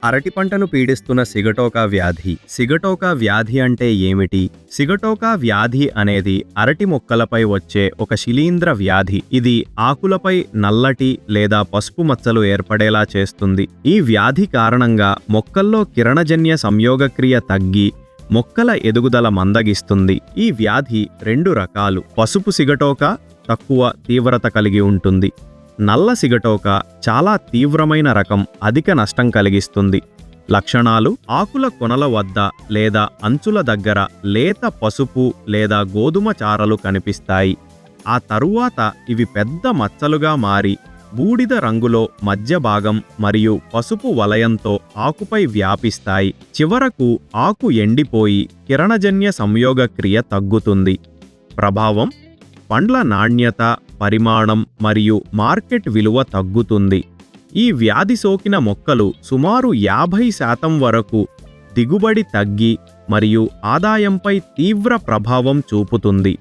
అరటి పంటను పీడిస్తున్న సిగటోకా వ్యాధి. సిగటోకా వ్యాధి అంటే ఏమిటి? సిగటోకా వ్యాధి అనేది అరటి మొక్కలపై వచ్చే ఒక శిలీంద్ర వ్యాధి. ఇది ఆకులపై నల్లటి లేదా పసుపు మచ్చలు ఏర్పడేలా చేస్తుంది. ఈ వ్యాధి కారణంగా మొక్కల్లో కిరణజన్య సంయోగక్రియ తగ్గి మొక్కల ఎదుగుదల మందగిస్తుంది. ఈ వ్యాధి 2 రకాలు. పసుపు సిగటోకా తక్కువ తీవ్రత కలిగి ఉంటుంది. నల్ల సిగటోక చాలా తీవ్రమైన రకం, అధిక నష్టం కలిగిస్తుంది. లక్షణాలు: ఆకుల కొనల వద్ద లేదా అంచుల దగ్గర లేత పసుపు లేదా గోధుమ చారలు కనిపిస్తాయి. ఆ తరువాత ఇవి పెద్ద మచ్చలుగా మారి బూడిద రంగులో మధ్య భాగం మరియు పసుపు వలయంతో ఆకుపై వ్యాపిస్తాయి. చివరకు ఆకు ఎండిపోయి కిరణజన్య సంయోగక్రియ తగ్గుతుంది. ప్రభావం: పండ్ల నాణ్యత, పరిమాణం మరియు మార్కెట్ విలువ తగ్గుతుంది. ఈ వ్యాధి సోకిన మొక్కలు సుమారు 50% వరకు దిగుబడి తగ్గి మరియు ఆదాయంపై తీవ్ర ప్రభావం చూపుతుంది.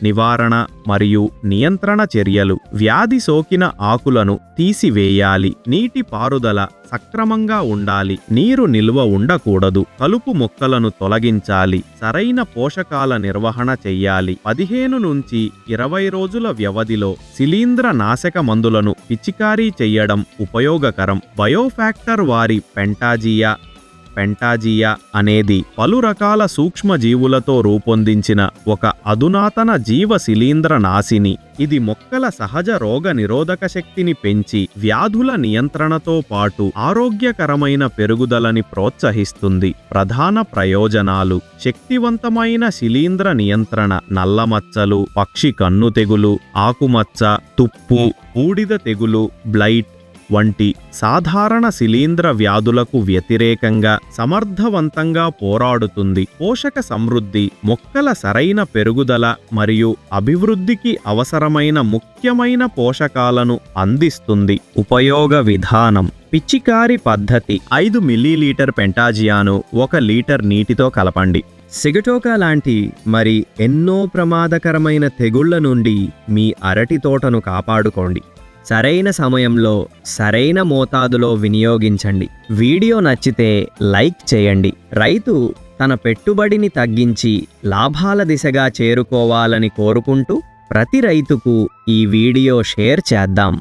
నివారణ మరియు నియంత్రణ చర్యలు: వ్యాధి సోకిన ఆకులను తీసివేయాలి. నీటి పారుదల సక్రమంగా ఉండాలి. నీరు నిల్వ ఉండకూడదు. కలుపు మొక్కలను తొలగించాలి. సరైన పోషకాల నిర్వహణ చెయ్యాలి. 15 నుంచి 20 రోజుల వ్యవధిలో శిలీంద్ర నాశక మందులను పిచికారీ చెయ్యడం ఉపయోగకరం. బయోఫ్యాక్టర్ వారి పెంటాజియా అనేది పలు రకాల సూక్ష్మజీవులతో రూపొందించిన ఒక అధునాతన జీవ శిలీంద్ర నాశిని. ఇది మొక్కల సహజ రోగ నిరోధక శక్తిని పెంచి వ్యాధుల నియంత్రణతో పాటు ఆరోగ్యకరమైన పెరుగుదలని ప్రోత్సహిస్తుంది. ప్రధాన ప్రయోజనాలు: శక్తివంతమైన శిలీంద్ర నియంత్రణ, నల్లమచ్చలు, పక్షి కన్ను తెగులు, ఆకుమచ్చ, తుప్పు, బూడిద తెగులు, బ్లైట్ వంటి సాధారణ శిలీంద్ర వ్యాధులకు వ్యతిరేకంగా సమర్థవంతంగా పోరాడుతుంది. పోషక సమృద్ధి: మొక్కల సరైన పెరుగుదల మరియు అభివృద్ధికి అవసరమైన ముఖ్యమైన పోషకాలను అందిస్తుంది. ఉపయోగ విధానం: పిచికారి పద్ధతి: 5 మిల్లీలీటర్ పెంటాజియాను 1 లీటర్ నీటితో కలపండి. సిగటోకా లాంటి మరి ఎన్నో ప్రమాదకరమైన తెగుళ్ల నుండి మీ అరటి తోటను కాపాడుకోండి. సరైన సమయంలో సరైన మోతాదులో వినియోగించండి. వీడియో నచ్చితే లైక్ చేయండి. రైతు తన పెట్టుబడిని తగ్గించి లాభాల దిశగా చేరుకోవాలని కోరుకుంటూ ప్రతి రైతుకు ఈ వీడియో షేర్ చేద్దాం.